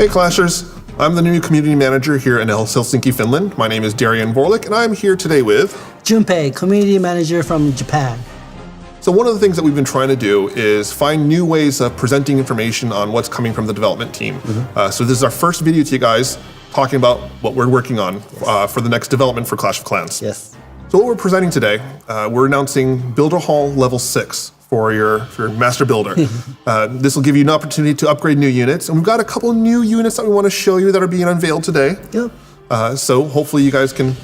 Hey Clashers, I'm the new community manager here in Helsinki, Finland. My name is Darian Vorlik, and I'm here today with Junpei, community manager from Japan. So one of the things that we've been trying to do is find new ways of presenting information on what's coming from the development team. So this is our first video to you guys talking about what we're working on for the next development for Clash of Clans. Yes. So what we're presenting today, we're announcing Builder Hall Level 6 for your Master Builder. This will give you an opportunity to upgrade new units, and we've got a couple new units that we want to show you that are being unveiled today. Yep. So hopefully you guys can,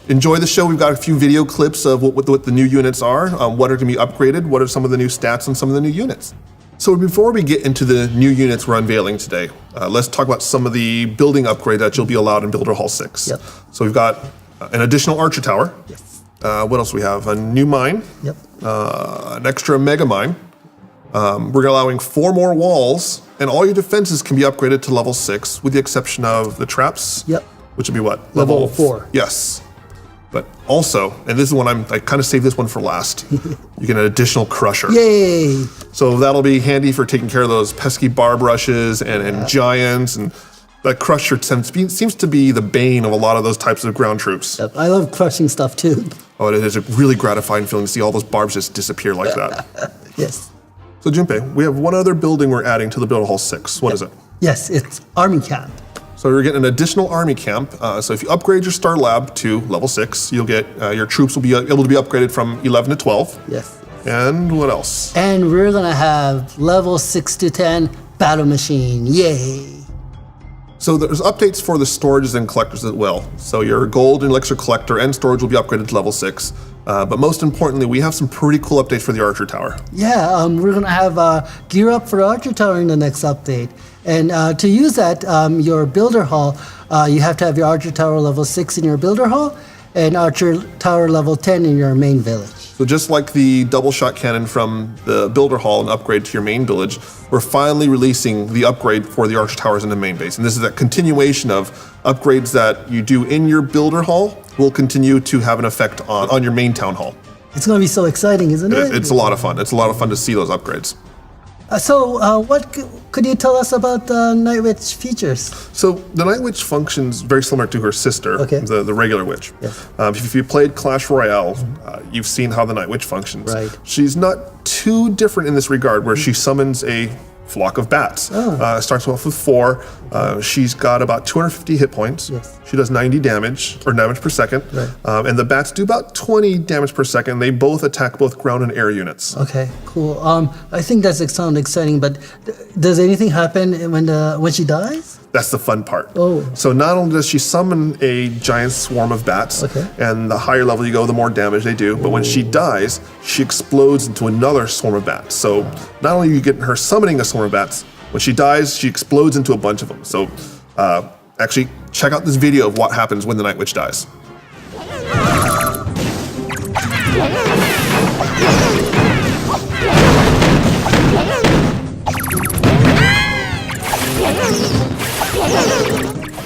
enjoy the show. We've got a few video clips of what the new units are, what are going to be upgraded, what are some of the new stats and some of the new units. So before we get into the new units we're unveiling today, let's talk about some of the building upgrade that you'll be allowed in Builder Hall 6. Yep. So we've got an additional Archer Tower. Yes. What else do we have? A new mine. Yep. An extra mega mine. We're allowing 4 more walls, and all your defenses can be upgraded to level 6, with the exception of the traps. Yep. Which would be what? Level 4. Yes. But also, and this is one I kind of saved this one for last, you get an additional crusher. Yay! So that'll be handy for taking care of those pesky barb rushes and giants, and that crusher seems to be the bane of a lot of those types of ground troops. Yep. I love crushing stuff too. Oh, it is a really gratifying feeling to see all those barbs just disappear like that. Yes. So Junpei, we have one other building we're adding to the Builder Hall 6. What is it? Yes, it's Army Camp. So you're getting an additional army camp. So if you upgrade your Star Lab to level 6, you'll get your troops will be able to be upgraded from 11 to 12. Yes. And what else? And we're gonna have level 6 to 10 battle machine. Yay! So there's updates for the storages and collectors as well. So your gold and elixir collector and storage will be upgraded to level 6. But most importantly, we have some pretty cool updates for the Archer Tower. Yeah, we're gonna have gear up for Archer Tower in the next update. And to use that, your Builder Hall, you have to have your Archer Tower level 6 in your Builder Hall and Archer Tower level 10 in your main village. So just like the double shot cannon from the Builder Hall and upgrade to your main village, we're finally releasing the upgrade for the Archer Towers in the main base. And this is a continuation of upgrades that you do in your Builder Hall will continue to have an effect on your main town hall. It's gonna be so exciting, isn't it? It's a lot of fun. It's a lot of fun to see those upgrades. So what could you tell us about the Night Witch features? So the Night Witch functions very similar to her sister, the regular witch. Yes. If you played Clash Royale, you've seen how the Night Witch functions. Right. She's not too different in this regard, where she summons a flock of bats. Starts off with 4. She's got about 250 hit points. Yes. She does 90 damage, or damage per second. Right. And the bats do about 20 damage per second. They both attack both ground and air units. Okay, cool. I think that sounds exciting, but does anything happen when she dies? That's the fun part. Oh. So not only does she summon a giant swarm of bats, and the higher level you go, the more damage they do, but when she dies, she explodes into another swarm of bats. So not only are you getting her summoning a swarm of bats, when she dies, she explodes into a bunch of them. So actually, check out this video of what happens when the Night Witch dies.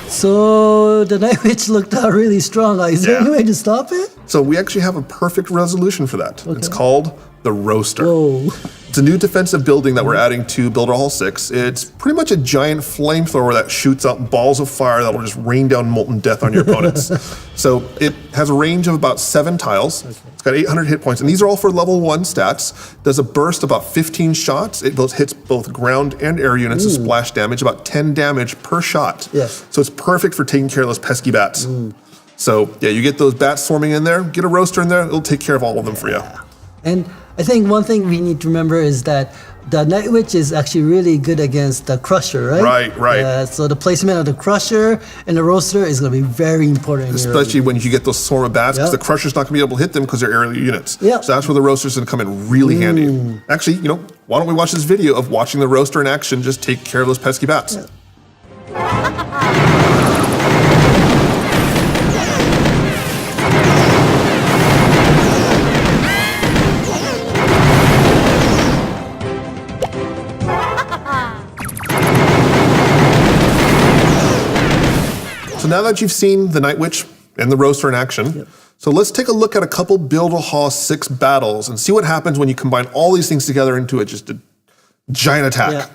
So the Night Witch looked really strong. Is there any way to stop it? So we actually have a perfect resolution for that. It's called the Roaster. Whoa. It's a new defensive building that we're adding to Builder Hall 6. It's pretty much a giant flamethrower that shoots out balls of fire that will just rain down molten death on your opponents. So it has a range of about 7 tiles. It's got 800 hit points, and these are all for level 1 stats. Does a burst about 15 shots. It hits both ground and air units with splash damage, about 10 damage per shot. Yes. So it's perfect for taking care of those pesky bats. So yeah, you get those bats swarming in there, get a roaster in there, it'll take care of all of them for you. And I think one thing we need to remember is that the Night Witch is actually really good against the Crusher, right? Right. So the placement of the Crusher and the Roaster is going to be very important. Especially when you get those swarm of bats, because the Crusher's not going to be able to hit them because they're aerial units. Yeah. So that's where the Roaster's going to come in really handy. Actually, why don't we watch this video of watching the Roaster in action just take care of those pesky bats. So now that you've seen the Night Witch and the Roaster in action, so let's take a look at a couple Builder Hall 6 battles and see what happens when you combine all these things together into just a giant attack. Yeah.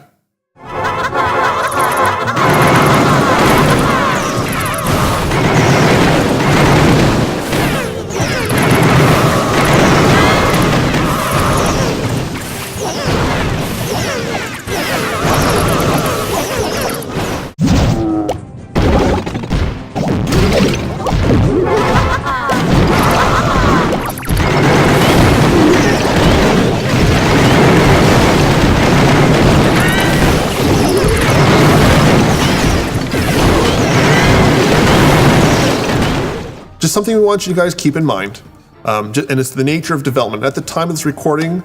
just something we want you guys to keep in mind. And it's the nature of development. At the time of this recording,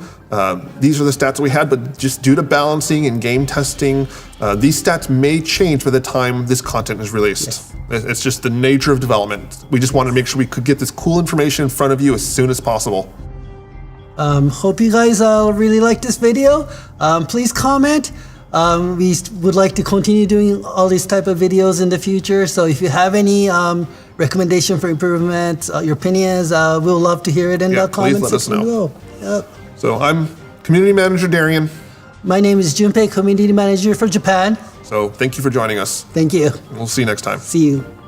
these are the stats that we had, but just due to balancing and game testing, these stats may change by the time this content is released. It's just the nature of development. We just wanted to make sure we could get this cool information in front of you as soon as possible. Hope you guys really like this video. Please comment. We would like to continue doing all these type of videos in the future. So if you have any recommendation for improvements, your opinions, we'll love to hear it in the comments section below. Yep. So I'm Community Manager Darian. My name is Junpei, Community Manager for Japan. So thank you for joining us. Thank you. We'll see you next time. See you.